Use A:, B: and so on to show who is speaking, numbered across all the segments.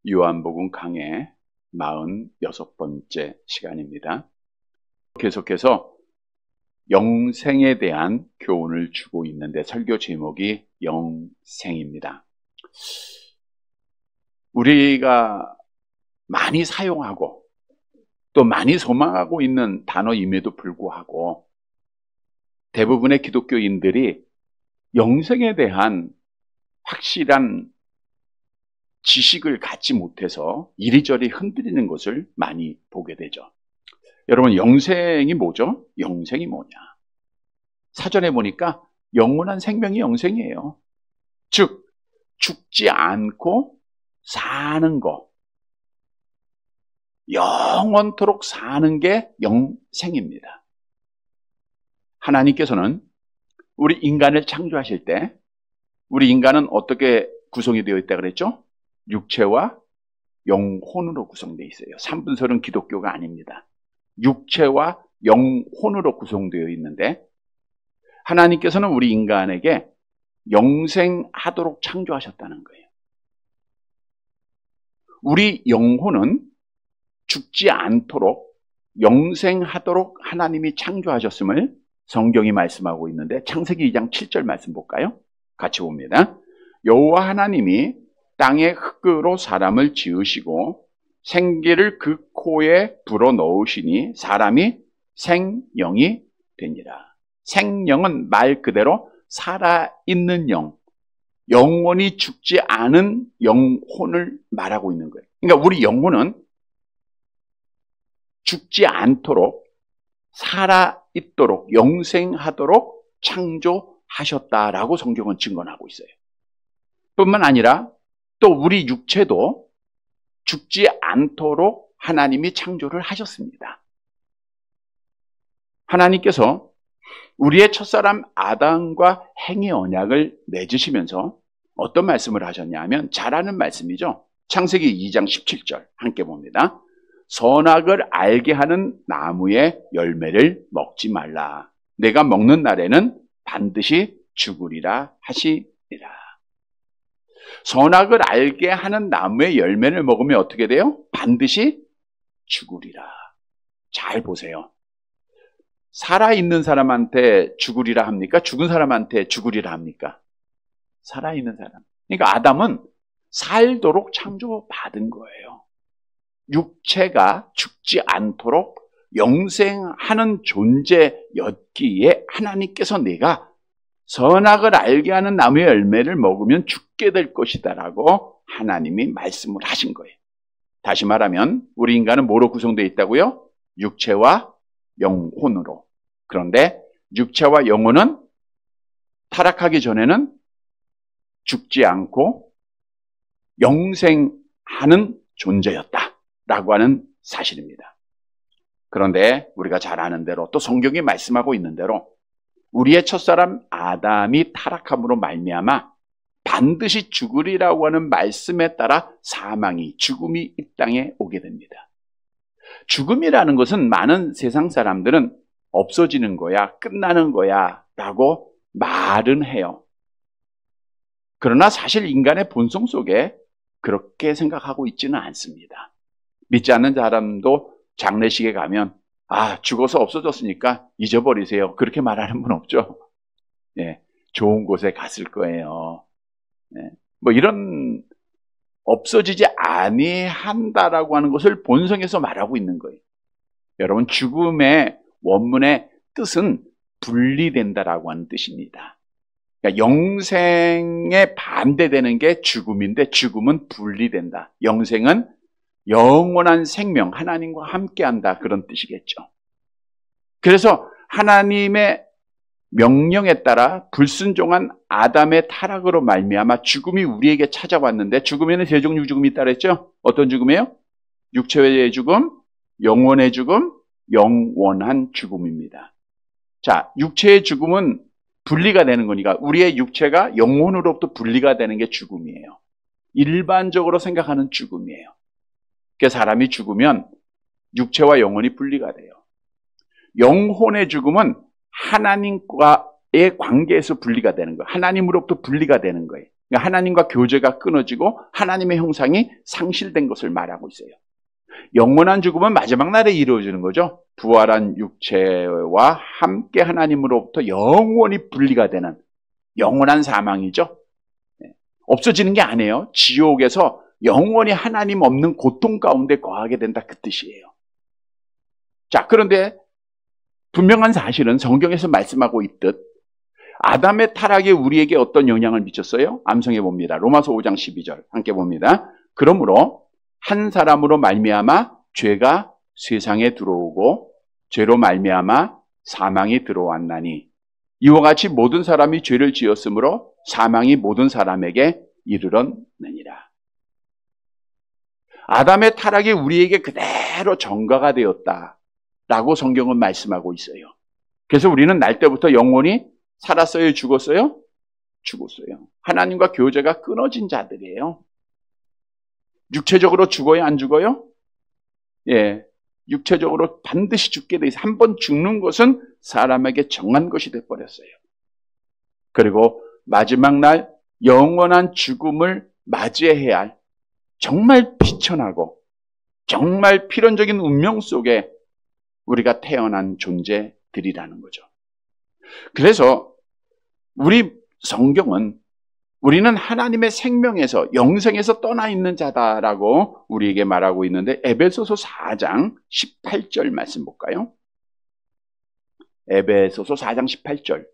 A: 요한복음 강해 46번째 시간입니다. 계속해서 영생에 대한 교훈을 주고 있는데 설교 제목이 영생입니다. 우리가 많이 사용하고 또 많이 소망하고 있는 단어임에도 불구하고 대부분의 기독교인들이 영생에 대한 확실한 지식을 갖지 못해서 이리저리 흔들리는 것을 많이 보게 되죠. 여러분, 영생이 뭐죠? 영생이 뭐냐? 사전에 보니까 영원한 생명이 영생이에요. 즉, 죽지 않고 사는 거, 영원토록 사는 게 영생입니다. 하나님께서는 우리 인간을 창조하실 때 우리 인간은 어떻게 구성이 되어 있다고 그랬죠? 육체와 영혼으로 구성되어 있어요. 3분설은 기독교가 아닙니다. 육체와 영혼으로 구성되어 있는데 하나님께서는 우리 인간에게 영생하도록 창조하셨다는 거예요. 우리 영혼은 죽지 않도록 영생하도록 하나님이 창조하셨음을 성경이 말씀하고 있는데 창세기 2장 7절 말씀 볼까요? 같이 봅니다. 여호와 하나님이 땅의 흙으로 사람을 지으시고 생기를 그 코에 불어넣으시니 사람이 생영이 되니라. 생영은 말 그대로 살아있는 영, 영원히 죽지 않은 영혼을 말하고 있는 거예요. 그러니까 우리 영혼은 죽지 않도록 살아있도록 영생하도록 창조하셨다라고 성경은 증언하고 있어요. 뿐만 아니라 또 우리 육체도 죽지 않도록 하나님이 창조를 하셨습니다. 하나님께서 우리의 첫사람 아담과 행위 언약을 맺으시면서 어떤 말씀을 하셨냐 하면 잘 아는 말씀이죠. 창세기 2장 17절 함께 봅니다. 선악을 알게 하는 나무의 열매를 먹지 말라. 내가 먹는 날에는 반드시 죽으리라 하시니라. 선악을 알게 하는 나무의 열매를 먹으면 어떻게 돼요? 반드시 죽으리라. 잘 보세요. 살아있는 사람한테 죽으리라 합니까? 죽은 사람한테 죽으리라 합니까? 살아있는 사람. 그러니까 아담은 살도록 창조받은 거예요. 육체가 죽지 않도록 영생하는 존재였기에 하나님께서 내가 선악을 알게 하는 나무의 열매를 먹으면 죽게 될 것이다 라고 하나님이 말씀을 하신 거예요. 다시 말하면 우리 인간은 뭐로 구성되어 있다고요? 육체와 영혼으로. 그런데 육체와 영혼은 타락하기 전에는 죽지 않고 영생하는 존재였다라고 하는 사실입니다. 그런데 우리가 잘 아는 대로 또 성경이 말씀하고 있는 대로 우리의 첫사람 아담이 타락함으로 말미암아 반드시 죽으리라고 하는 말씀에 따라 사망이, 죽음이 이 땅에 오게 됩니다. 죽음이라는 것은 많은 세상 사람들은 없어지는 거야, 끝나는 거야 라고 말은 해요. 그러나 사실 인간의 본성 속에 그렇게 생각하고 있지는 않습니다. 믿지 않는 사람도 장례식에 가면 죽어서 없어졌으니까 잊어버리세요. 그렇게 말하는 분 없죠? 예, 좋은 곳에 갔을 거예요. 예, 뭐 이런 없어지지 아니한다라고 하는 것을 본성에서 말하고 있는 거예요. 여러분, 죽음의 원문의 뜻은 분리된다라고 하는 뜻입니다. 그러니까 영생에 반대되는 게 죽음인데 죽음은 분리된다. 영생은 영원한 생명, 하나님과 함께한다 그런 뜻이겠죠. 그래서 하나님의 명령에 따라 불순종한 아담의 타락으로 말미암아 죽음이 우리에게 찾아왔는데 죽음에는 세 종류 죽음이 있다 그랬죠? 어떤 죽음이에요? 육체의 죽음, 영혼의 죽음, 영원한 죽음입니다. 자, 육체의 죽음은 분리가 되는 거니까 우리의 육체가 영혼으로부터 분리가 되는 게 죽음이에요. 일반적으로 생각하는 죽음이에요. 그러니까 사람이 죽으면 육체와 영혼이 분리가 돼요. 영혼의 죽음은 하나님과의 관계에서 분리가 되는 거예요. 하나님으로부터 분리가 되는 거예요. 그러니까 하나님과 교제가 끊어지고 하나님의 형상이 상실된 것을 말하고 있어요. 영원한 죽음은 마지막 날에 이루어지는 거죠. 부활한 육체와 함께 하나님으로부터 영원히 분리가 되는 영원한 사망이죠. 없어지는 게 아니에요. 지옥에서 영원히 하나님 없는 고통 가운데 거하게 된다, 그 뜻이에요. 자, 그런데 분명한 사실은 성경에서 말씀하고 있듯 아담의 타락이 우리에게 어떤 영향을 미쳤어요? 암송해 봅니다. 로마서 5장 12절 함께 봅니다. 그러므로 한 사람으로 말미암아 죄가 세상에 들어오고 죄로 말미암아 사망이 들어왔나니 이와 같이 모든 사람이 죄를 지었으므로 사망이 모든 사람에게 이르렀느니라. 아담의 타락이 우리에게 그대로 전가가 되었다라고 성경은 말씀하고 있어요. 그래서 우리는 날 때부터 영원히 살았어요? 죽었어요? 죽었어요. 하나님과 교제가 끊어진 자들이에요. 육체적으로 죽어요? 안 죽어요? 예, 육체적으로 반드시 죽게 돼 있어요. 한번 죽는 것은 사람에게 정한 것이 돼버렸어요. 그리고 마지막 날 영원한 죽음을 맞이해야 할 정말 비천하고 정말 필연적인 운명 속에 우리가 태어난 존재들이라는 거죠. 그래서 우리 성경은 우리는 하나님의 생명에서 영생에서 떠나 있는 자다라고 우리에게 말하고 있는데 에베소서 4장 18절 말씀 볼까요? 에베소서 4장 18절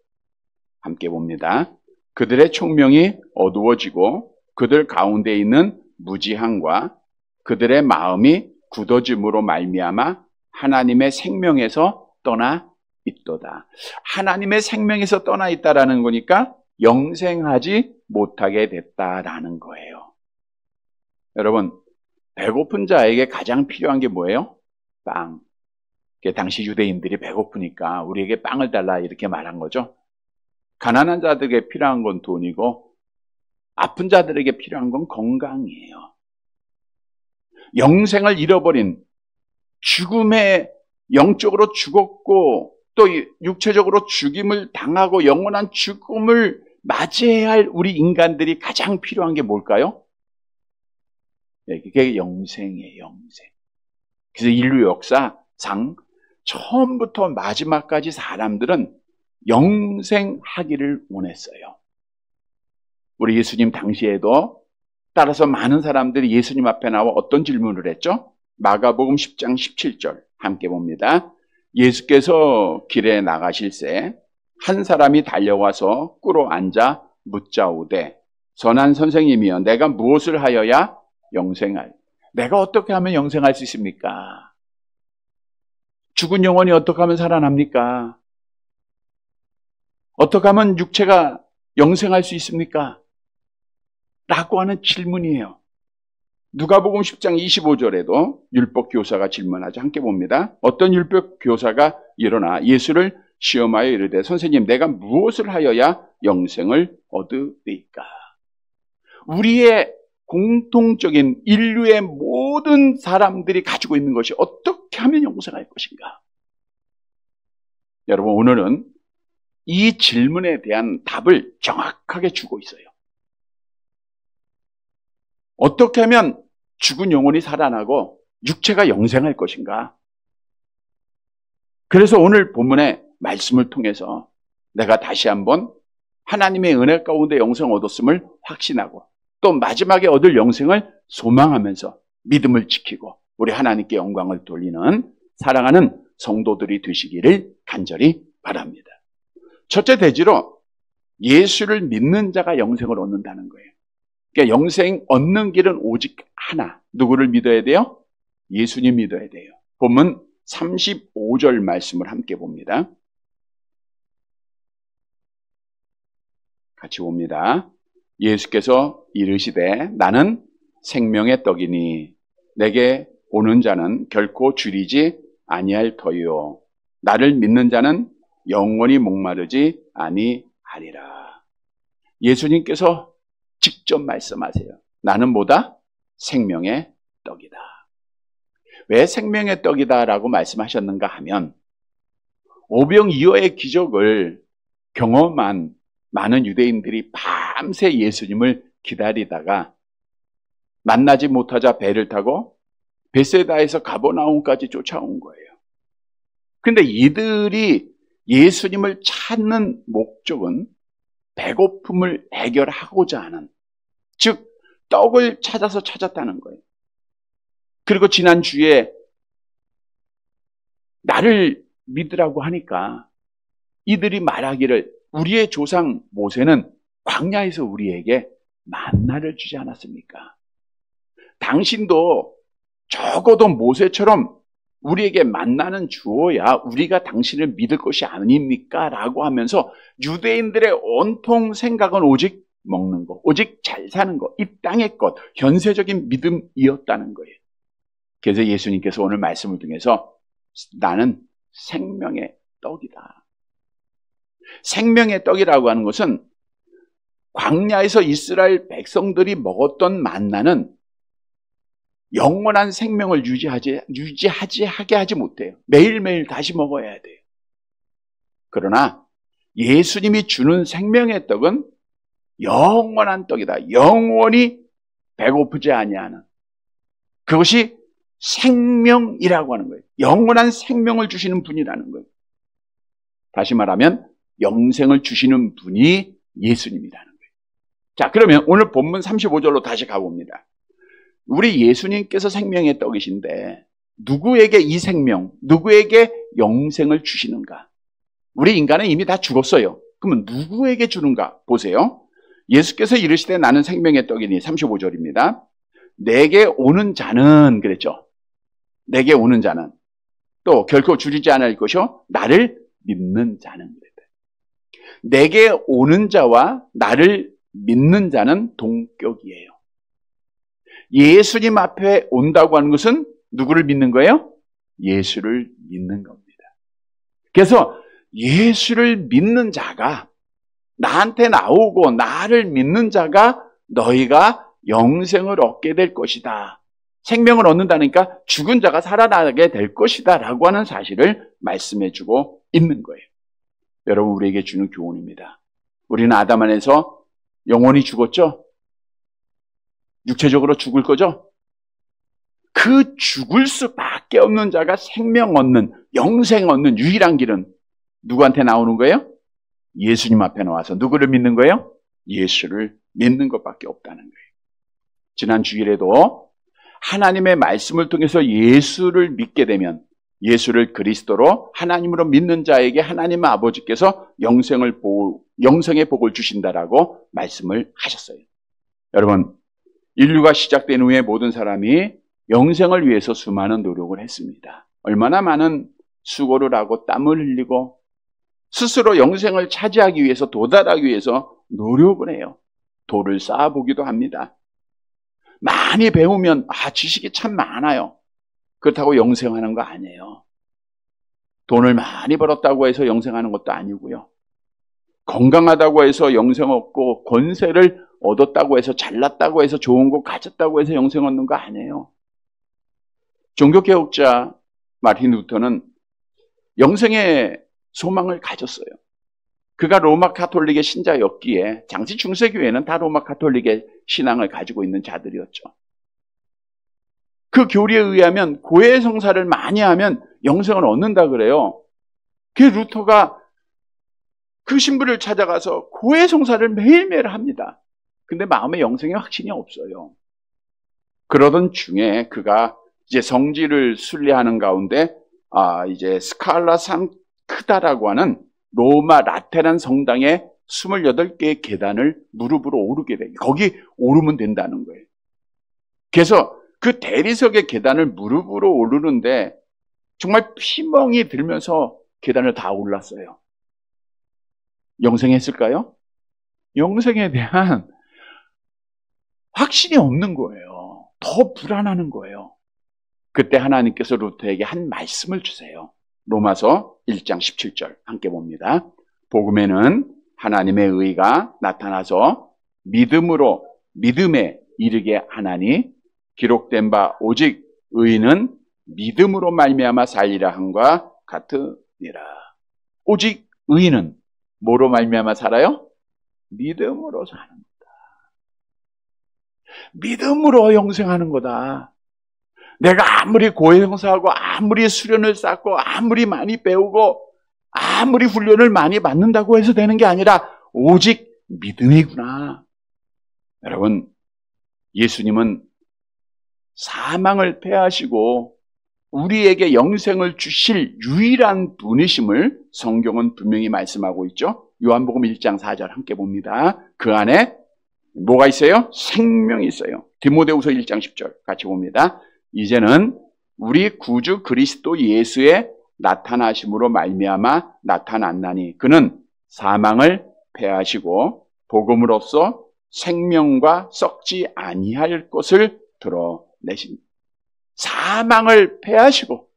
A: 함께 봅니다. 그들의 총명이 어두워지고 그들 가운데 있는 무지함과 그들의 마음이 굳어짐으로 말미암아 하나님의 생명에서 떠나 있도다. 하나님의 생명에서 떠나 있다라는 거니까 영생하지 못하게 됐다라는 거예요. 여러분, 배고픈 자에게 가장 필요한 게 뭐예요? 빵. 당시 유대인들이 배고프니까 우리에게 빵을 달라 이렇게 말한 거죠. 가난한 자들에게 필요한 건 돈이고 아픈 자들에게 필요한 건 건강이에요. 영생을 잃어버린 죽음에 영적으로 죽었고 또 육체적으로 죽임을 당하고 영원한 죽음을 맞이해야 할 우리 인간들이 가장 필요한 게 뭘까요? 그게 영생이에요. 영생. 그래서 인류 역사상 처음부터 마지막까지 사람들은 영생하기를 원했어요. 우리 예수님 당시에도 따라서 많은 사람들이 예수님 앞에 나와 어떤 질문을 했죠? 마가복음 10장 17절 함께 봅니다. 예수께서 길에 나가실새 한 사람이 달려와서 꿇어 앉아 묻자오되 선한 선생님이여 내가 무엇을 하여야 영생할? 내가 어떻게 하면 영생할 수 있습니까? 죽은 영혼이 어떻게 하면 살아납니까? 어떻게 하면 육체가 영생할 수 있습니까? 라고 하는 질문이에요. 누가복음 10장 25절에도 율법 교사가 질문하죠. 함께 봅니다. 어떤 율법 교사가 일어나 예수를 시험하여 이르되 선생님 내가 무엇을 하여야 영생을 얻으리까? 우리의 공통적인 인류의 모든 사람들이 가지고 있는 것이 어떻게 하면 영생할 것인가? 여러분 오늘은 이 질문에 대한 답을 정확하게 주고 있어요. 어떻게 하면 죽은 영혼이 살아나고 육체가 영생할 것인가? 그래서 오늘 본문의 말씀을 통해서 내가 다시 한번 하나님의 은혜 가운데 영생을 얻었음을 확신하고 또 마지막에 얻을 영생을 소망하면서 믿음을 지키고 우리 하나님께 영광을 돌리는 사랑하는 성도들이 되시기를 간절히 바랍니다. 첫째 대지로 예수를 믿는 자가 영생을 얻는다는 거예요. 그러니까 영생 얻는 길은 오직 하나. 누구를 믿어야 돼요? 예수님 믿어야 돼요. 본문 35절 말씀을 함께 봅니다. 같이 봅니다. 예수께서 이르시되 나는 생명의 떡이니 내게 오는 자는 결코 줄이지 아니할 터요. 나를 믿는 자는 영원히 목마르지 아니하리라. 예수님께서 직접 말씀하세요. 나는 뭐다? 생명의 떡이다. 왜 생명의 떡이다라고 말씀하셨는가 하면 오병이어의 기적을 경험한 많은 유대인들이 밤새 예수님을 기다리다가 만나지 못하자 배를 타고 베세다에서 가버나움까지 쫓아온 거예요. 근데 이들이 예수님을 찾는 목적은 배고픔을 해결하고자 하는, 즉 떡을 찾아서 찾았다는 거예요. 그리고 지난주에 나를 믿으라고 하니까 이들이 말하기를 우리의 조상 모세는 광야에서 우리에게 만나를 주지 않았습니까? 당신도 적어도 모세처럼 우리에게 만나는 주어야 우리가 당신을 믿을 것이 아닙니까? 라고 하면서 유대인들의 온통 생각은 오직 먹는 것, 오직 잘 사는 것, 이 땅의 것, 현세적인 믿음이었다는 거예요. 그래서 예수님께서 오늘 말씀을 통해서 나는 생명의 떡이다. 생명의 떡이라고 하는 것은 광야에서 이스라엘 백성들이 먹었던 만나는 영원한 생명을 하게 하지 못해요. 매일매일 다시 먹어야 돼요. 그러나 예수님이 주는 생명의 떡은 영원한 떡이다. 영원히 배고프지 아니하는, 그것이 생명이라고 하는 거예요. 영원한 생명을 주시는 분이라는 거예요. 다시 말하면 영생을 주시는 분이 예수님이라는 거예요. 자, 그러면 오늘 본문 35절로 다시 가봅니다. 우리 예수님께서 생명의 떡이신데 누구에게 이 생명, 누구에게 영생을 주시는가? 우리 인간은 이미 다 죽었어요. 그러면 누구에게 주는가? 보세요. 예수께서 이르시되 나는 생명의 떡이니, 35절입니다. 내게 오는 자는, 그랬죠. 내게 오는 자는, 또 결코 줄이지 않을 것이요 나를 믿는 자는, 그랬다. 내게 오는 자와 나를 믿는 자는 동격이에요. 예수님 앞에 온다고 하는 것은 누구를 믿는 거예요? 예수를 믿는 겁니다. 그래서 예수를 믿는 자가, 나한테 나오고 나를 믿는 자가 너희가 영생을 얻게 될 것이다. 생명을 얻는다니까 죽은 자가 살아나게 될 것이다 라고 하는 사실을 말씀해 주고 있는 거예요. 여러분, 우리에게 주는 교훈입니다. 우리는 아담 안에서 영원히 죽었죠? 육체적으로 죽을 거죠? 그 죽을 수밖에 없는 자가 생명 얻는, 영생 얻는 유일한 길은 누구한테 나오는 거예요? 예수님 앞에 나와서 누구를 믿는 거예요? 예수를 믿는 것밖에 없다는 거예요. 지난 주일에도 하나님의 말씀을 통해서 예수를 믿게 되면, 예수를 그리스도로 하나님으로 믿는 자에게 하나님 아버지께서 영생의 복을 주신다라고 말씀을 하셨어요. 여러분, 인류가 시작된 후에 모든 사람이 영생을 위해서 수많은 노력을 했습니다. 얼마나 많은 수고를 하고 땀을 흘리고 스스로 영생을 차지하기 위해서, 도달하기 위해서 노력을 해요. 돌을 쌓아보기도 합니다. 많이 배우면 지식이 참 많아요. 그렇다고 영생하는 거 아니에요. 돈을 많이 벌었다고 해서 영생하는 것도 아니고요. 건강하다고 해서 영생 얻고, 권세를 얻었다고 해서, 잘났다고 해서, 좋은 거 가졌다고 해서 영생 얻는 거 아니에요. 종교개혁자 마틴 루터는 영생의 소망을 가졌어요. 그가 로마 가톨릭의 신자였기에 당시 중세교회는 다 로마 가톨릭의 신앙을 가지고 있는 자들이었죠. 그 교리에 의하면 고해 성사를 많이 하면 영생을 얻는다 그래요. 그 루터가 그 신부를 찾아가서 고해 성사를 매일매일 합니다. 근데 마음에 영생의 확신이 없어요. 그러던 중에 그가 이제 성지를 순례하는 가운데 이제 스칼라 산 크다라고 하는 로마 라테란 성당의 28개의 계단을 무릎으로 오르게 돼요. 거기 오르면 된다는 거예요. 그래서 그 대리석의 계단을 무릎으로 오르는데 정말 피멍이 들면서 계단을 다 올랐어요. 영생했을까요? 영생에 대한 확신이 없는 거예요. 더 불안하는 거예요. 그때 하나님께서 루터에게 한 말씀을 주세요. 로마서 1장 17절 함께 봅니다. 복음에는 하나님의 의가 나타나서 믿음에 이르게 하나니 기록된 바 오직 의는 믿음으로 말미암아 살리라 함과 같으니라. 오직 의는 뭐로 말미암아 살아요? 믿음으로 사는 거다. 믿음으로 영생하는 거다. 내가 아무리 고행사하고 아무리 수련을 쌓고 아무리 많이 배우고 아무리 훈련을 많이 받는다고 해서 되는 게 아니라 오직 믿음이구나. 여러분, 예수님은 사망을 패하시고 우리에게 영생을 주실 유일한 분이심을 성경은 분명히 말씀하고 있죠. 요한복음 1장 4절 함께 봅니다. 그 안에 뭐가 있어요? 생명이 있어요. 디모데후서 1장 10절 같이 봅니다. 이제는 우리 구주 그리스도 예수의 나타나심으로 말미암아 나타났나니 그는 사망을 패하시고 복음으로써 생명과 썩지 아니할 것을 드러내십니다. 사망을 패하시고,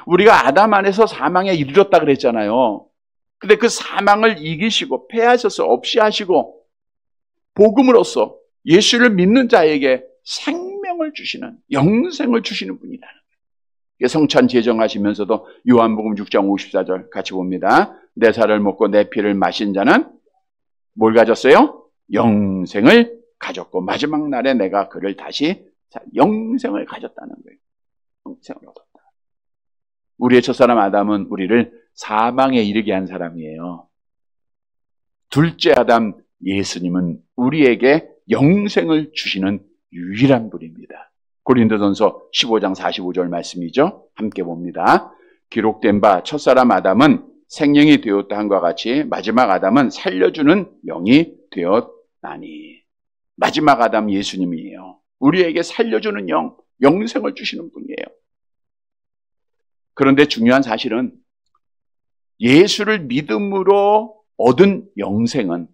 A: 우리가 아담 안에서 사망에 이르렀다 그랬잖아요. 근데 그 사망을 이기시고 패하셔서 없이 하시고 복음으로써 예수를 믿는 자에게 생명을 주시는, 영생을 주시는 분이라는 거예요. 성찬 제정하시면서도 요한복음 6장 54절 같이 봅니다. 내 살을 먹고 내 피를 마신 자는 뭘 가졌어요? 영생을 가졌고 마지막 날에 내가 그를 다시 영생을 가졌다는 거예요. 영생을 얻었다. 우리의 첫사람 아담은 우리를 사망에 이르게 한 사람이에요. 둘째 아담 예수님은 우리에게 영생을 주시는 유일한 분입니다. 고린도전서 15장 45절 말씀이죠. 함께 봅니다. 기록된 바 첫사람 아담은 생명이 되었다 한과 같이 마지막 아담은 살려주는 영이 되었나니. 마지막 아담 예수님이에요. 우리에게 살려주는 영, 영생을 주시는 분이에요. 그런데 중요한 사실은 예수를 믿음으로 얻은 영생은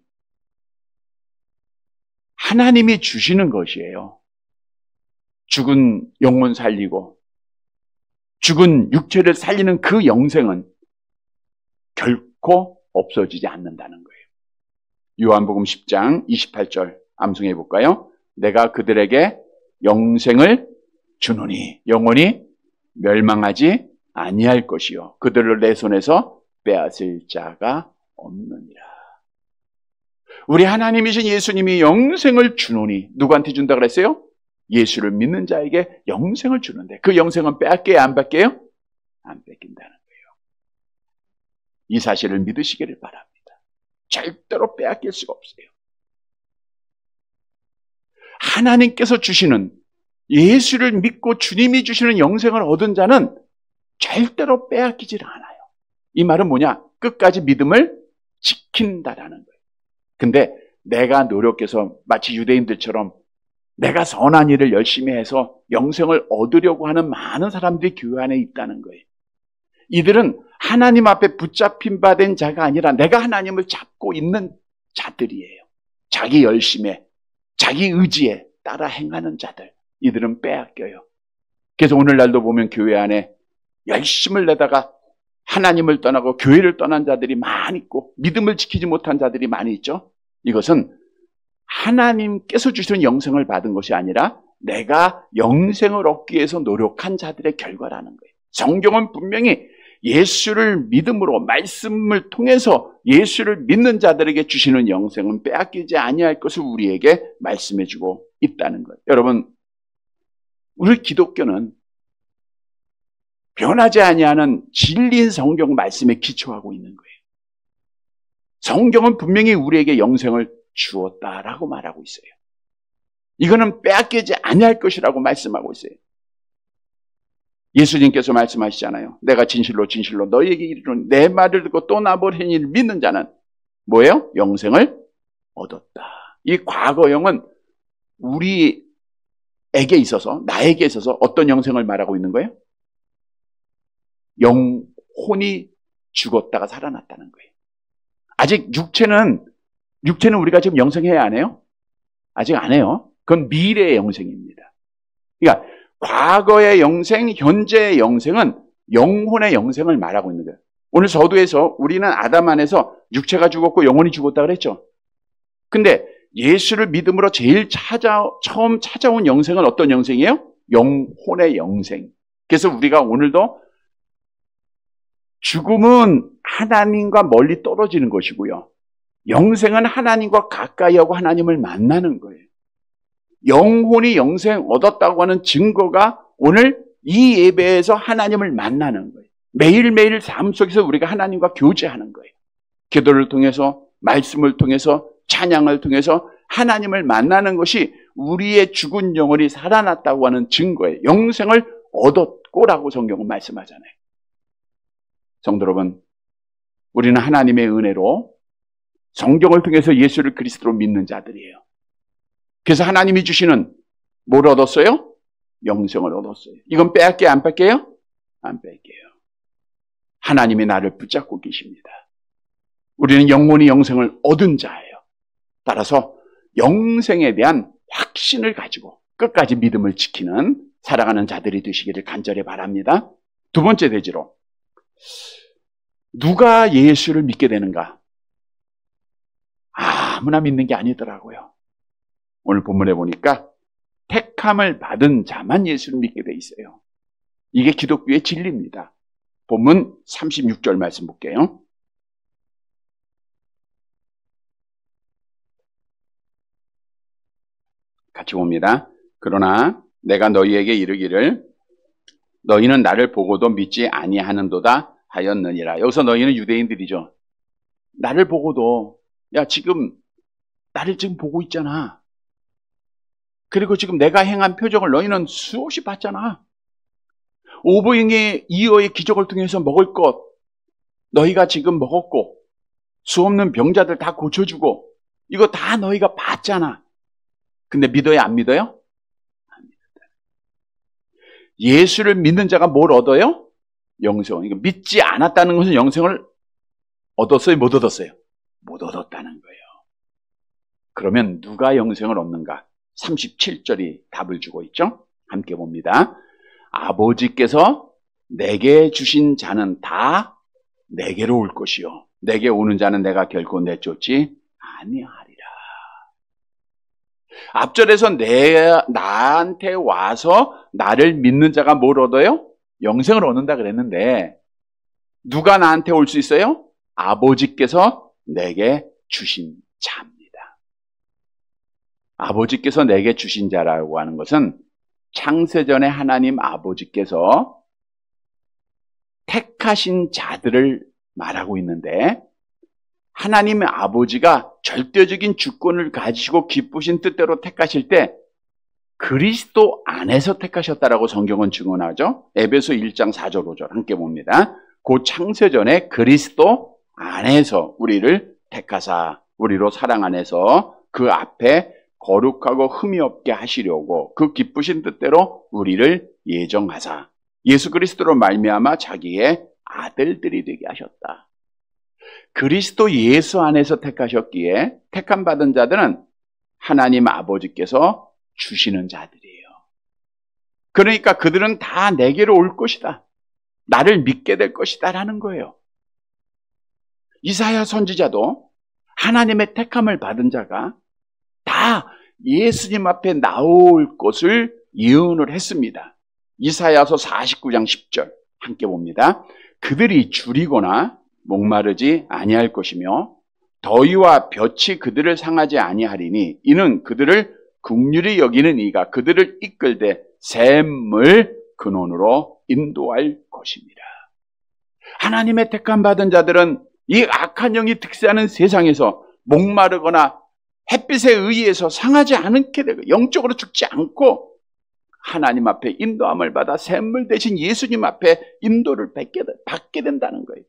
A: 하나님이 주시는 것이에요. 죽은 영혼 살리고 죽은 육체를 살리는 그 영생은 결코 없어지지 않는다는 거예요. 요한복음 10장 28절 암송해 볼까요? 내가 그들에게 영생을 주노니 영원히 멸망하지 아니할 것이요 그들을 내 손에서 빼앗을 자가 없느니라. 우리 하나님이신 예수님이 영생을 주노니 누구한테 준다 그랬어요? 예수를 믿는 자에게 영생을 주는데 그 영생은 빼앗겨야 안 받게요? 안 뺏긴다는 거예요. 이 사실을 믿으시기를 바랍니다. 절대로 빼앗길 수가 없어요. 하나님께서 주시는, 예수를 믿고 주님이 주시는 영생을 얻은 자는 절대로 빼앗기질 않아요. 이 말은 뭐냐? 끝까지 믿음을 지킨다라는 거예요. 근데 내가 노력해서 마치 유대인들처럼 내가 선한 일을 열심히 해서 영생을 얻으려고 하는 많은 사람들이 교회 안에 있다는 거예요. 이들은 하나님 앞에 붙잡힌 바 된 자가 아니라 내가 하나님을 잡고 있는 자들이에요. 자기 열심에, 자기 의지에 따라 행하는 자들. 이들은 빼앗겨요. 그래서 오늘날도 보면 교회 안에 열심을 내다가 하나님을 떠나고 교회를 떠난 자들이 많이 있고 믿음을 지키지 못한 자들이 많이 있죠. 이것은 하나님께서 주시는 영생을 받은 것이 아니라 내가 영생을 얻기 위해서 노력한 자들의 결과라는 거예요. 성경은 분명히 예수를 믿음으로 말씀을 통해서 예수를 믿는 자들에게 주시는 영생은 빼앗기지 아니할 것을 우리에게 말씀해주고 있다는 거예요. 여러분, 우리 기독교는 변하지 아니하는 진리인 성경 말씀에 기초하고 있는 거예요. 성경은 분명히 우리에게 영생을 주었다라고 말하고 있어요. 이거는 빼앗기지 아니할 것이라고 말씀하고 있어요. 예수님께서 말씀하시잖아요. 내가 진실로 진실로 너희에게 이르노니 내 말을 듣고 또 나버린 이를 믿는 자는 뭐예요? 영생을 얻었다. 이 과거형은 우리에게 있어서, 나에게 있어서 어떤 영생을 말하고 있는 거예요? 영혼이 죽었다가 살아났다는 거예요. 아직 육체는 우리가 지금 영생해야 안 해요? 아직 안 해요. 그건 미래의 영생입니다. 그러니까 과거의 영생, 현재의 영생은 영혼의 영생을 말하고 있는 거예요. 오늘 서두에서 우리는 아담 안에서 육체가 죽었고 영혼이 죽었다 그랬죠. 근데 예수를 믿음으로 제일 처음 찾아온 영생은 어떤 영생이에요? 영혼의 영생. 그래서 우리가 오늘도 죽음은 하나님과 멀리 떨어지는 것이고요. 영생은 하나님과 가까이 하고 하나님을 만나는 거예요. 영혼이 영생 얻었다고 하는 증거가 오늘 이 예배에서 하나님을 만나는 거예요. 매일매일 삶 속에서 우리가 하나님과 교제하는 거예요. 기도를 통해서, 말씀을 통해서, 찬양을 통해서 하나님을 만나는 것이 우리의 죽은 영혼이 살아났다고 하는 증거예요. 영생을 얻었고라고 성경은 말씀하잖아요. 성도 여러분, 우리는 하나님의 은혜로 성경을 통해서 예수를 그리스도로 믿는 자들이에요. 그래서 하나님이 주시는 뭘 얻었어요? 영생을 얻었어요. 이건 빼앗게요? 안 뺄게요? 안 뺄게요. 하나님이 나를 붙잡고 계십니다. 우리는 영원히 영생을 얻은 자예요. 따라서 영생에 대한 확신을 가지고 끝까지 믿음을 지키는 살아가는 자들이 되시기를 간절히 바랍니다. 두 번째 대지로, 누가 예수를 믿게 되는가? 아무나 믿는 게 아니더라고요. 오늘 본문에 보니까 택함을 받은 자만 예수를 믿게 돼 있어요. 이게 기독교의 진리입니다. 본문 36절 말씀 볼게요. 같이 봅니다. 그러나 내가 너희에게 이르기를 너희는 나를 보고도 믿지 아니하는도다 하였느니라. 여기서 너희는 유대인들이죠. 나를 보고도, 야, 지금 나를 지금 보고 있잖아. 그리고 지금 내가 행한 표적을 너희는 수없이 봤잖아. 오병이의 이어의 기적을 통해서 먹을 것 너희가 지금 먹었고, 수없는 병자들 다 고쳐주고, 이거 다 너희가 봤잖아. 근데 믿어요, 안 믿어요? 안 믿는다. 예수를 믿는 자가 뭘 얻어요? 영생. 이거 믿지 않았다는 것은 영생을 얻었어요, 못 얻었어요? 못 얻었다는 거예요. 그러면 누가 영생을 얻는가? 37절이 답을 주고 있죠? 함께 봅니다. 아버지께서 내게 주신 자는 다 내게로 올 것이요. 내게 오는 자는 내가 결코 내쫓지 아니하리라. 앞절에서 나한테 와서 나를 믿는 자가 뭘 얻어요? 영생을 얻는다 그랬는데, 누가 나한테 올 수 있어요? 아버지께서 내게 주신 자입니다. 아버지께서 내게 주신 자라고 하는 것은 창세전에 하나님 아버지께서 택하신 자들을 말하고 있는데, 하나님의 아버지가 절대적인 주권을 가지시고 기쁘신 뜻대로 택하실 때 그리스도 안에서 택하셨다라고 성경은 증언하죠. 에베소 1장 4절 5절 함께 봅니다. 그 창세전에 그리스도 안에서 우리를 택하사 우리로 사랑 안에서 그 앞에 거룩하고 흠이 없게 하시려고 그 기쁘신 뜻대로 우리를 예정하사 예수 그리스도로 말미암아 자기의 아들들이 되게 하셨다. 그리스도 예수 안에서 택하셨기에 택함 받은 자들은 하나님 아버지께서 주시는 자들이에요. 그러니까 그들은 다 내게로 올 것이다. 나를 믿게 될 것이다 라는 거예요. 이사야 선지자도 하나님의 택함을 받은 자가 다 예수님 앞에 나올 것을 예언을 했습니다. 이사야서 49장 10절 함께 봅니다. 그들이 줄이거나 목마르지 아니할 것이며 더위와 볕이 그들을 상하지 아니하리니 이는 그들을 긍휼히 여기는 이가 그들을 이끌되 샘물 근원으로 인도할 것입니다. 하나님의 택함 받은 자들은 이 악한 영이 득세하는 세상에서 목마르거나 햇빛에 의해서 상하지 않게 되고 영적으로 죽지 않고 하나님 앞에 인도함을 받아 샘물 대신 예수님 앞에 인도를 받게 된다는 거예요.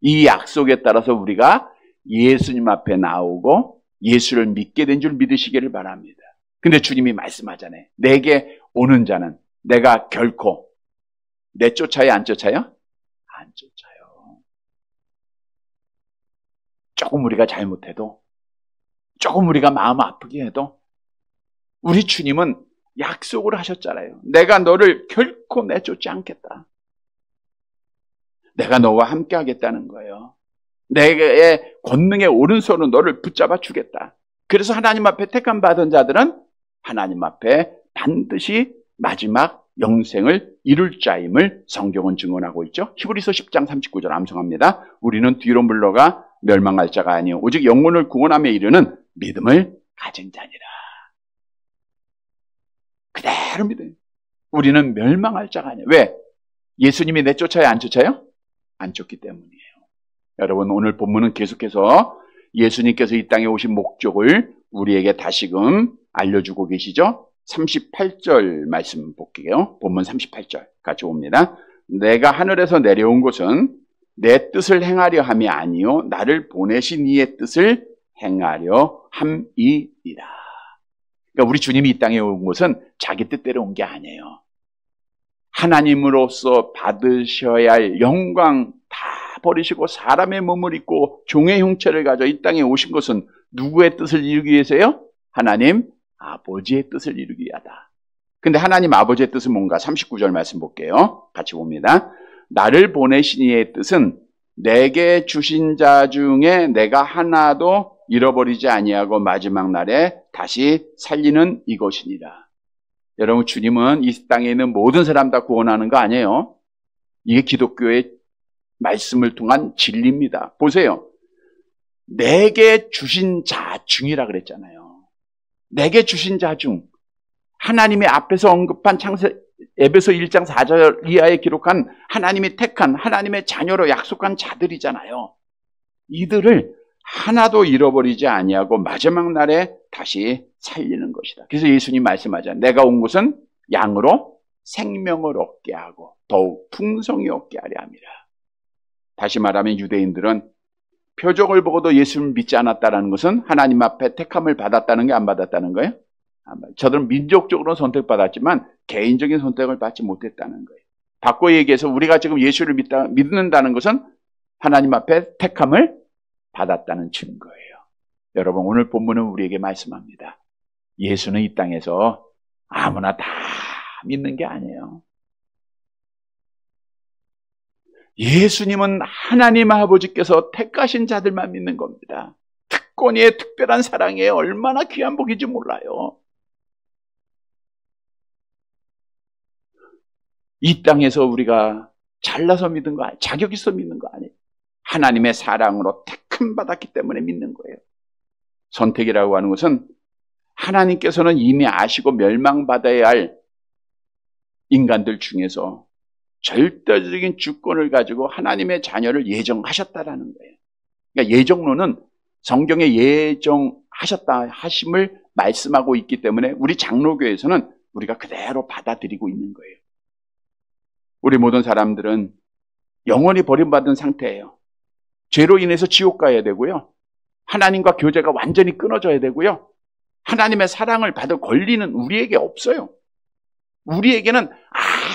A: 이 약속에 따라서 우리가 예수님 앞에 나오고 예수를 믿게 된 줄 믿으시기를 바랍니다. 근데 주님이 말씀하잖아요. 내게 오는 자는 내가 결코 내쫓아요? 안 쫓아요? 안 쫓아요. 조금 우리가 잘못해도, 조금 우리가 마음 아프게 해도 우리 주님은 약속을 하셨잖아요. 내가 너를 결코 내쫓지 않겠다. 내가 너와 함께 하겠다는 거예요. 내의 권능의 오른손으로 너를 붙잡아 주겠다. 그래서 하나님 앞에 택함 받은 자들은 하나님 앞에 반드시 마지막 영생을 이룰 자임을 성경은 증언하고 있죠. 히브리서 10장 39절 암송합니다. 우리는 뒤로 물러가 멸망할 자가 아니요 오직 영혼을 구원함에 이르는 믿음을 가진 자니라. 그대로입니다. 우리는 멸망할 자가 아니에요. 왜? 예수님이 내쫓아요? 안 쫓아요? 안 쫓기 때문이에요. 여러분, 오늘 본문은 계속해서 예수님께서 이 땅에 오신 목적을 우리에게 다시금 알려주고 계시죠? 38절 말씀 볼게요. 본문 38절 같이 봅니다. 내가 하늘에서 내려온 것은 내 뜻을 행하려 함이 아니요 나를 보내신 이의 뜻을 행하려 함이니라. 그러니까 우리 주님이 이 땅에 온 것은 자기 뜻대로 온 게 아니에요. 하나님으로서 받으셔야 할 영광 다 버리시고 사람의 몸을 입고 종의 형체를 가져 이 땅에 오신 것은 누구의 뜻을 이루기 위해서요? 하나님 아버지의 뜻을 이루기 위하다. 근데 하나님 아버지의 뜻은 뭔가? 39절 말씀 볼게요. 같이 봅니다. 나를 보내신 이의 뜻은 내게 주신 자 중에 내가 하나도 잃어버리지 아니하고 마지막 날에 다시 살리는 이것이니라. 여러분, 주님은 이 땅에 있는 모든 사람 다 구원하는 거 아니에요. 이게 기독교의 말씀을 통한 진리입니다. 보세요. 내게 주신 자 중이라 그랬잖아요. 내게 주신 자 중. 하나님의 앞에서 언급한 에베소 1장 4절 이하에 기록한 하나님이 택한 하나님의 자녀로 약속한 자들이잖아요. 이들을 하나도 잃어버리지 아니하고 마지막 날에 다시 살리는 것이다. 그래서 예수님 말씀하잖아요. 내가 온 것은 양으로 생명을 얻게 하고 더욱 풍성히 얻게 하려 함이라. 다시 말하면 유대인들은 표적을 보고도 예수를 믿지 않았다는 것은 하나님 앞에 택함을 받았다는 게 안 받았다는 거예요? 저들은 민족적으로 선택받았지만 개인적인 선택을 받지 못했다는 거예요. 바꿔 얘기해서 우리가 지금 예수를 믿는다는 것은 하나님 앞에 택함을 받았다는 증거예요. 여러분, 오늘 본문은 우리에게 말씀합니다. 예수는 이 땅에서 아무나 다 믿는 게 아니에요. 예수님은 하나님 아버지께서 택하신 자들만 믿는 겁니다. 특권이에요. 특별한 사랑이에요. 얼마나 귀한 복인지 몰라요. 이 땅에서 우리가 잘나서 믿는 거 아니에요. 자격 있어 믿는 거 아니에요. 하나님의 사랑으로 택함 받았기 때문에 믿는 거예요. 선택이라고 하는 것은 하나님께서는 이미 아시고 멸망받아야 할 인간들 중에서 절대적인 주권을 가지고 하나님의 자녀를 예정하셨다라는 거예요. 그러니까 예정론은 성경에 예정하셨다 하심을 말씀하고 있기 때문에 우리 장로교에서는 우리가 그대로 받아들이고 있는 거예요. 우리 모든 사람들은 영원히 버림받은 상태예요. 죄로 인해서 지옥 가야 되고요. 하나님과 교제가 완전히 끊어져야 되고요. 하나님의 사랑을 받을 권리는 우리에게 없어요. 우리에게는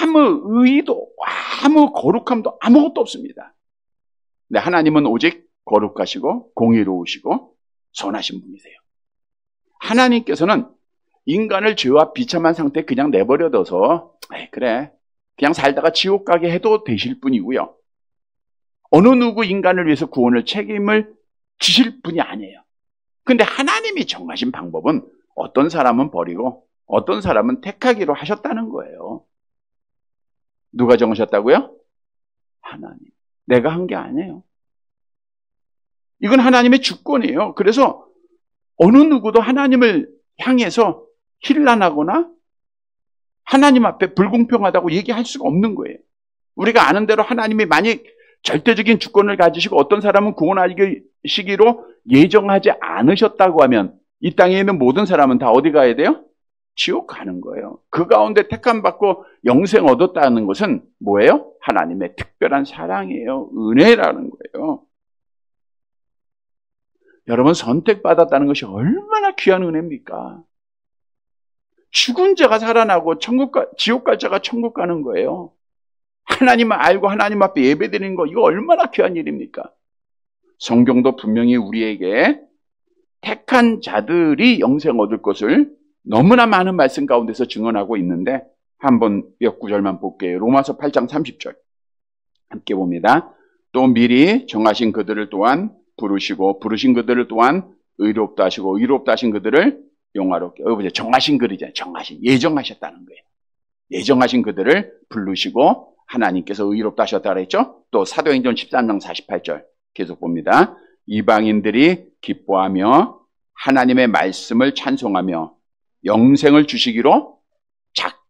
A: 아무 의의도 아무 거룩함도 아무것도 없습니다. 근데 하나님은 오직 거룩하시고 공의로우시고 선하신 분이세요. 하나님께서는 인간을 죄와 비참한 상태에 그냥 내버려둬서 그래 그냥 살다가 지옥 가게 해도 되실 분이고요. 어느 누구 인간을 위해서 구원을 책임을 지실 분이 아니에요. 근데 하나님이 정하신 방법은 어떤 사람은 버리고 어떤 사람은 택하기로 하셨다는 거예요. 누가 정하셨다고요? 하나님. 내가 한 게 아니에요. 이건 하나님의 주권이에요. 그래서 어느 누구도 하나님을 향해서 힐난하거나 하나님 앞에 불공평하다고 얘기할 수가 없는 거예요. 우리가 아는 대로 하나님이 만약 절대적인 주권을 가지시고 어떤 사람은 구원하시기로 예정하지 않으셨다고 하면 이 땅에 있는 모든 사람은 다 어디 가야 돼요? 지옥 가는 거예요. 그 가운데 택함받고 영생 얻었다는 것은 뭐예요? 하나님의 특별한 사랑이에요. 은혜라는 거예요. 여러분, 선택받았다는 것이 얼마나 귀한 은혜입니까? 죽은 자가 살아나고 지옥 갈 자가 천국 가는 거예요. 하나님을 알고 하나님 앞에 예배드리는 거, 이거 얼마나 귀한 일입니까? 성경도 분명히 우리에게 택한 자들이 영생 얻을 것을 너무나 많은 말씀 가운데서 증언하고 있는데 한번 몇 구절만 볼게요. 로마서 8장 30절 함께 봅니다. 또 미리 정하신 그들을 또한 부르시고 부르신 그들을 또한 의롭다 하시고 의롭다 하신 그들을 영화롭게. 정하신 그들이잖아요. 예정하셨다는 거예요. 예정하신 그들을 부르시고 하나님께서 의롭다 하셨다 그랬죠. 또 사도행전 13장 48절 계속 봅니다. 이방인들이 기뻐하며 하나님의 말씀을 찬송하며 영생을 주시기로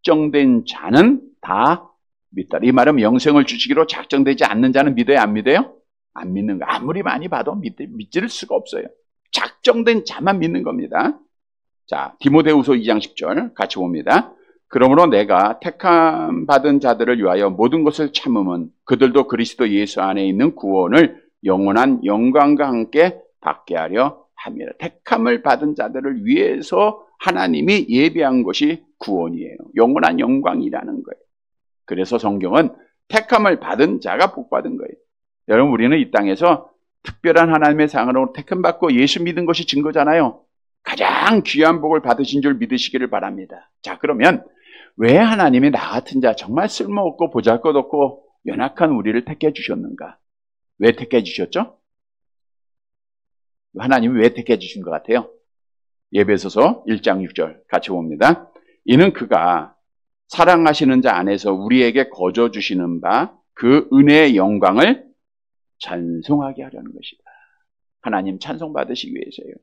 A: 작정된 자는 다 믿더라. 이 말은 영생을 주시기로 작정되지 않는 자는 믿어요, 안 믿어요? 안 믿는 거. 아무리 많이 봐도 믿을 수가 없어요. 작정된 자만 믿는 겁니다. 자, 디모데후서 2장 10절 같이 봅니다. 그러므로 내가 택함 받은 자들을 위하여 모든 것을 참음은 그들도 그리스도 예수 안에 있는 구원을 영원한 영광과 함께 받게 하려 함이라. 택함을 받은 자들을 위해서 하나님이 예비한 것이 구원이에요. 영원한 영광이라는 거예요. 그래서 성경은 택함을 받은 자가 복받은 거예요. 여러분, 우리는 이 땅에서 특별한 하나님의 상으로 택함받고 예수 믿은 것이 증거잖아요. 가장 귀한 복을 받으신 줄 믿으시기를 바랍니다. 자, 그러면 왜 하나님이 나 같은 자, 정말 쓸모없고 보잘것없고 연약한 우리를 택해 주셨는가? 왜 택해 주셨죠? 하나님이 왜 택해 주신 것 같아요? 에베소서 1장 6절 같이 봅니다. 이는 그가 사랑하시는 자 안에서 우리에게 거저 주시는 바 그 은혜의 영광을 찬송하게 하려는 것이다. 하나님 찬송 받으시기 위해서요.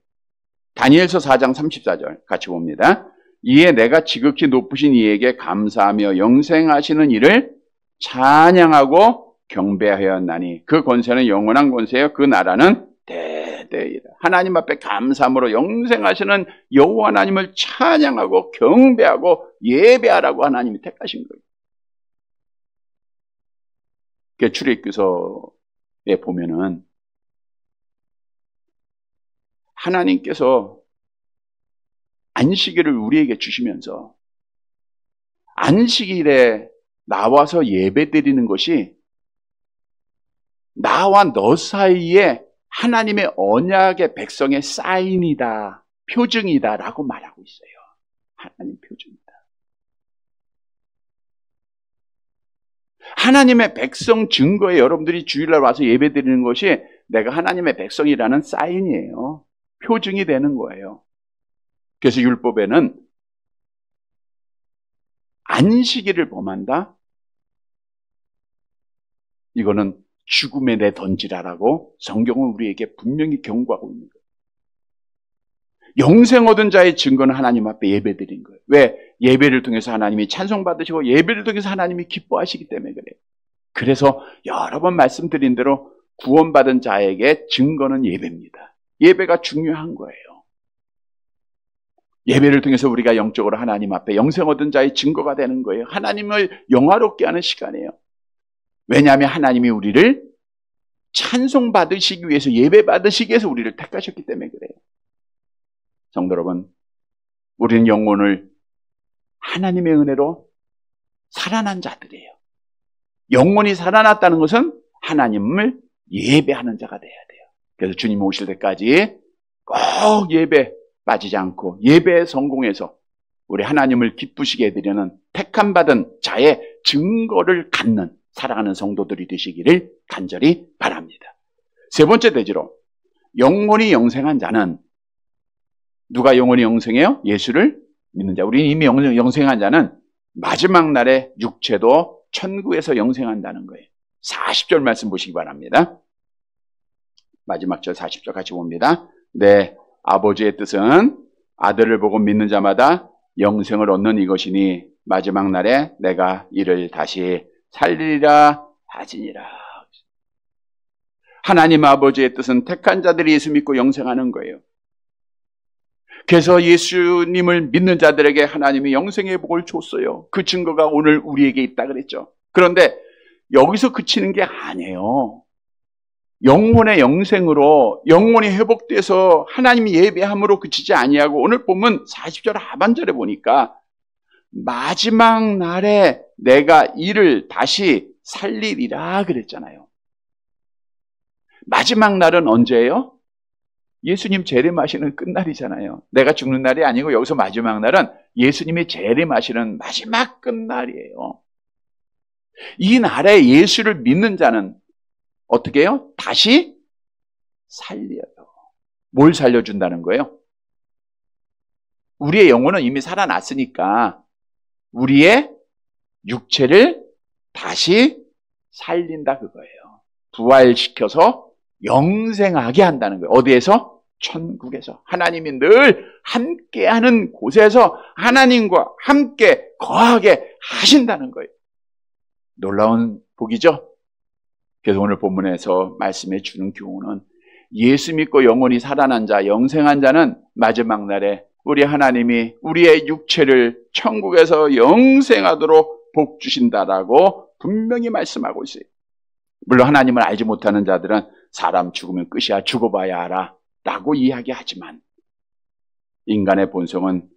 A: 다니엘서 4장 34절 같이 봅니다. 이에 내가 지극히 높으신 이에게 감사하며 영생하시는 이를 찬양하고 경배하였나니 그 권세는 영원한 권세요. 그 나라는 대대이다. 하나님 앞에 감사함으로 영생하시는 여호와 하나님을 찬양하고 경배하고 예배하라고 하나님이 택하신 거예요. 출애굽기서에 보면은 하나님께서 안식일을 우리에게 주시면서 안식일에 나와서 예배 드리는 것이 나와 너 사이에 하나님의 언약의 백성의 사인이다, 표징이다라고 말하고 있어요. 하나님 표징이다. 하나님의 백성 증거에 여러분들이 주일날 와서 예배 드리는 것이 내가 하나님의 백성이라는 사인이에요. 표징이 되는 거예요. 그래서 율법에는 안식일을 범한다? 이거는 죽음에 내던지라라고 성경은 우리에게 분명히 경고하고 있는 거예요. 영생 얻은 자의 증거는 하나님 앞에 예배드린 거예요. 왜? 예배를 통해서 하나님이 찬송받으시고 예배를 통해서 하나님이 기뻐하시기 때문에 그래요. 그래서 여러 번 말씀드린 대로 구원받은 자에게 증거는 예배입니다. 예배가 중요한 거예요. 예배를 통해서 우리가 영적으로 하나님 앞에 영생 얻은 자의 증거가 되는 거예요. 하나님을 영화롭게 하는 시간이에요. 왜냐하면 하나님이 우리를 찬송받으시기 위해서, 예배받으시기 위해서 우리를 택하셨기 때문에 그래요. 성도 여러분, 우리는 영혼을 하나님의 은혜로 살아난 자들이에요. 영혼이 살아났다는 것은 하나님을 예배하는 자가 돼야 돼요. 그래서 주님 오실 때까지 꼭 예배 빠지지 않고 예배에 성공해서 우리 하나님을 기쁘시게 해드리는 택함받은 자의 증거를 갖는 살아가는 성도들이 되시기를 간절히 바랍니다. 세 번째 대지로 영혼이 영생한 자는, 누가 영혼이 영생해요? 예수를 믿는 자. 우리는 이미 영생한 자는 마지막 날에 육체도 천국에서 영생한다는 거예요. 40절 말씀 보시기 바랍니다. 마지막 절 40절 같이 봅니다. 네, 아버지의 뜻은 아들을 보고 믿는 자마다 영생을 얻는 이것이니 마지막 날에 내가 이를 다시 살리리라 하지니라. 하나님 아버지의 뜻은 택한 자들이 예수 믿고 영생하는 거예요. 그래서 예수님을 믿는 자들에게 하나님이 영생의 복을 줬어요. 그 증거가 오늘 우리에게 있다 그랬죠. 그런데 여기서 그치는 게 아니에요. 영혼의 영생으로 영혼이 회복돼서 하나님이 예배함으로 그치지 아니하고, 오늘 보면 40절 하반절에 보니까 마지막 날에 내가 이를 다시 살리리라 그랬잖아요. 마지막 날은 언제예요? 예수님 재림하시는 끝날이잖아요. 내가 죽는 날이 아니고 여기서 마지막 날은 예수님이 재림하시는 마지막 끝날이에요. 이 날에 예수를 믿는 자는 어떻게 해요? 다시 살려요. 뭘 살려준다는 거예요? 우리의 영혼은 이미 살아났으니까 우리의 육체를 다시 살린다 그거예요. 부활시켜서 영생하게 한다는 거예요. 어디에서? 천국에서 하나님이 늘 함께하는 곳에서 하나님과 함께 거하게 하신다는 거예요. 놀라운 복이죠. 그래서 오늘 본문에서 말씀해 주는 교훈은 예수 믿고 영원히 살아난 자, 영생한 자는 마지막 날에 우리 하나님이 우리의 육체를 천국에서 영생하도록 복 주신다라고 분명히 말씀하고 있어요. 물론 하나님을 알지 못하는 자들은 사람 죽으면 끝이야, 죽어봐야 알아 라고 이야기하지만 인간의 본성은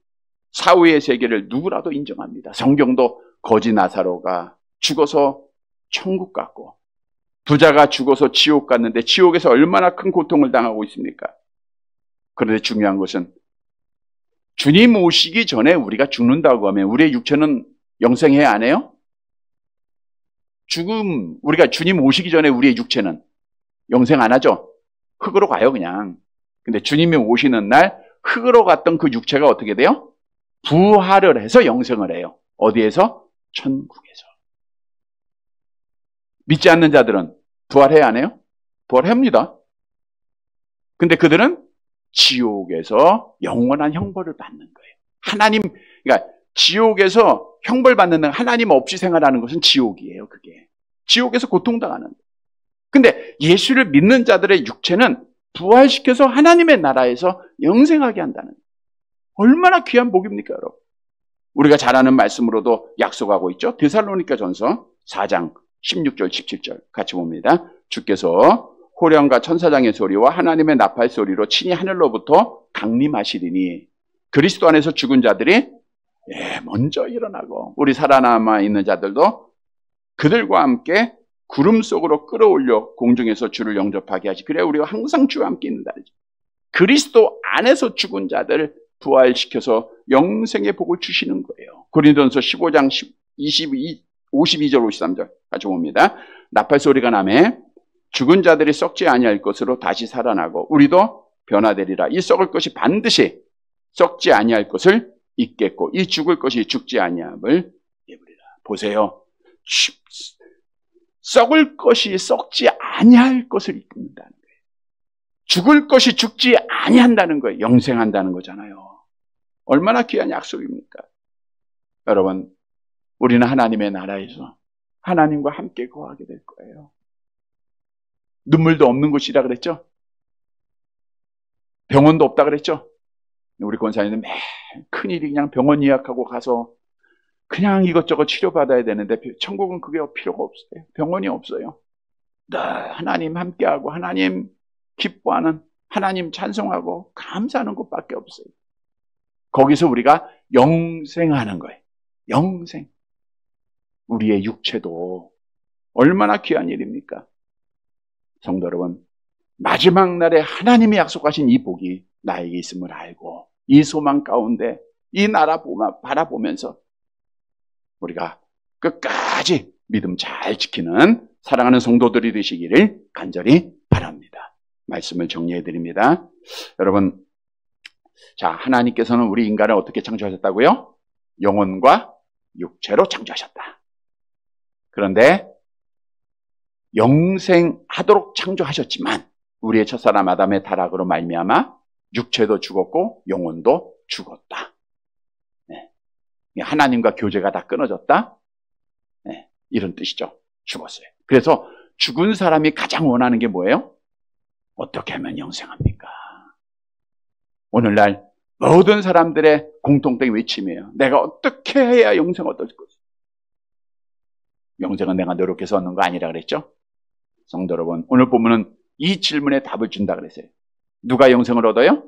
A: 사후의 세계를 누구라도 인정합니다. 성경도 거지 나사로가 죽어서 천국 갔고 부자가 죽어서 지옥 갔는데 지옥에서 얼마나 큰 고통을 당하고 있습니까? 그런데 중요한 것은 주님 오시기 전에 우리가 죽는다고 하면 우리의 육체는 영생해야 안 해요? 우리가 주님 오시기 전에 우리의 육체는 영생 안 하죠? 흙으로 가요, 그냥. 근데 주님이 오시는 날 흙으로 갔던 그 육체가 어떻게 돼요? 부활을 해서 영생을 해요. 어디에서? 천국에서. 믿지 않는 자들은 부활해야 안 해요? 부활합니다. 근데 그들은 지옥에서 영원한 형벌을 받는 거예요. 그러니까 지옥에서 형벌 받는 하나님 없이 생활하는 것은 지옥이에요, 그게. 지옥에서 고통당하는. 근데 예수를 믿는 자들의 육체는 부활시켜서 하나님의 나라에서 영생하게 한다는. 얼마나 귀한 복입니까, 여러분? 우리가 잘 아는 말씀으로도 약속하고 있죠. 데살로니가전서 4장 16절, 17절 같이 봅니다. 주께서 호령과 천사장의 소리와 하나님의 나팔 소리로 친히 하늘로부터 강림하시리니 그리스도 안에서 죽은 자들이 먼저 일어나고 우리 살아남아 있는 자들도 그들과 함께 구름 속으로 끌어올려 공중에서 주를 영접하게 하시. 그래야 우리가 항상 주와 함께 있는다. 그리스도 안에서 죽은 자들을 부활시켜서 영생의 복을 주시는 거예요. 고린도전서 15장 52절 53절 같이 봅니다. 나팔 소리가 나매 죽은 자들이 썩지 아니할 것으로 다시 살아나고 우리도 변화되리라. 이 썩을 것이 반드시 썩지 아니할 것을 잊겠고 이 죽을 것이 죽지 아니함을 입으리라. 보세요. 썩을 것이 썩지 아니할 것을 입는다는 거예요. 죽을 것이 죽지 아니한다는 거예요. 영생한다는 거잖아요. 얼마나 귀한 약속입니까? 여러분, 우리는 하나님의 나라에서 하나님과 함께 거하게 될 거예요. 눈물도 없는 곳이라 그랬죠? 병원도 없다 그랬죠? 우리 권사님은 매일 큰일이 그냥 병원 예약하고 가서 그냥 이것저것 치료받아야 되는데 천국은 그게 필요가 없어요. 병원이 없어요. 늘 하나님 함께하고 하나님 기뻐하는, 하나님 찬송하고 감사하는 곳밖에 없어요. 거기서 우리가 영생하는 거예요. 영생. 우리의 육체도 얼마나 귀한 일입니까? 성도 여러분, 마지막 날에 하나님이 약속하신 이 복이 나에게 있음을 알고 이 소망 가운데 이 나라 바라보면서 우리가 끝까지 믿음 잘 지키는 사랑하는 성도들이 되시기를 간절히 바랍니다. 말씀을 정리해 드립니다. 여러분, 자, 하나님께서는 우리 인간을 어떻게 창조하셨다고요? 영혼과 육체로 창조하셨다. 그런데 영생하도록 창조하셨지만 우리의 첫사람 아담의 타락으로 말미암아 육체도 죽었고 영혼도 죽었다. 네. 하나님과 교제가 다 끊어졌다. 네. 이런 뜻이죠. 죽었어요. 그래서 죽은 사람이 가장 원하는 게 뭐예요? 어떻게 하면 영생합니까? 오늘날 모든 사람들의 공통된 외침이에요. 내가 어떻게 해야 영생 얻을 것이야? 영생은 내가 노력해서 얻는 거 아니라 그랬죠? 성도 여러분, 오늘 보면은 이 질문에 답을 준다 그랬어요. 누가 영생을 얻어요?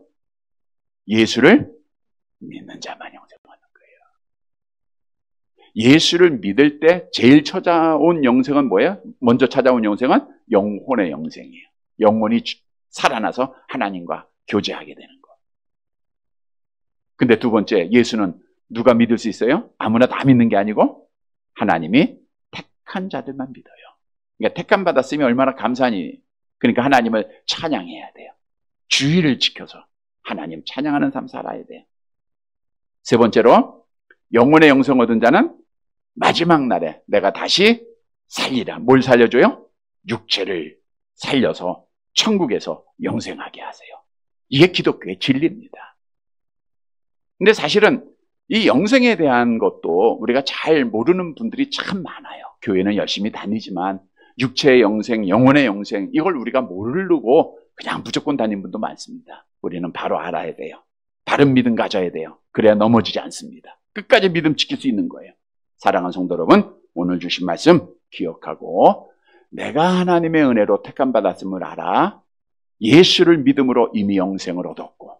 A: 예수를 믿는 자만 영생을 얻는 거예요. 예수를 믿을 때 제일 찾아온 영생은 뭐예요? 먼저 찾아온 영생은 영혼의 영생이에요. 영혼이 살아나서 하나님과 교제하게 되는 거. 근데 두 번째, 예수는 누가 믿을 수 있어요? 아무나 다 믿는 게 아니고 하나님이 택한 자들만 믿어요. 그러니까 택함 받았으면 얼마나 감사하니. 그러니까 하나님을 찬양해야 돼요. 주의를 지켜서 하나님 찬양하는 삶 살아야 돼요. 세 번째로, 영혼의 영생 얻은 자는 마지막 날에 내가 다시 살리라. 뭘 살려줘요? 육체를 살려서 천국에서 영생하게 하세요. 이게 기독교의 진리입니다. 근데 사실은 이 영생에 대한 것도 우리가 잘 모르는 분들이 참 많아요. 교회는 열심히 다니지만 육체의 영생, 영혼의 영생 이걸 우리가 모르고 그냥 무조건 다니는 분도 많습니다. 우리는 바로 알아야 돼요. 바른 믿음 가져야 돼요. 그래야 넘어지지 않습니다. 끝까지 믿음 지킬 수 있는 거예요. 사랑하는 성도 여러분, 오늘 주신 말씀 기억하고 내가 하나님의 은혜로 택함받았음을 알아 예수를 믿음으로 이미 영생을 얻었고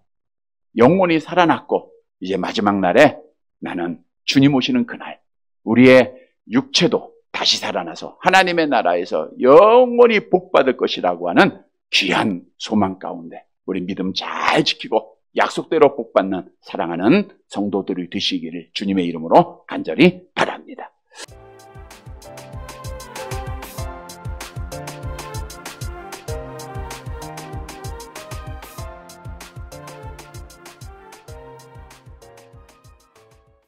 A: 영혼이 살아났고 이제 마지막 날에 나는 주님 오시는 그날 우리의 육체도 다시 살아나서 하나님의 나라에서 영원히 복받을 것이라고 하는 귀한 소망 가운데 우리 믿음 잘 지키고 약속대로 복받는 사랑하는 성도들이 되시기를 주님의 이름으로 간절히 바랍니다.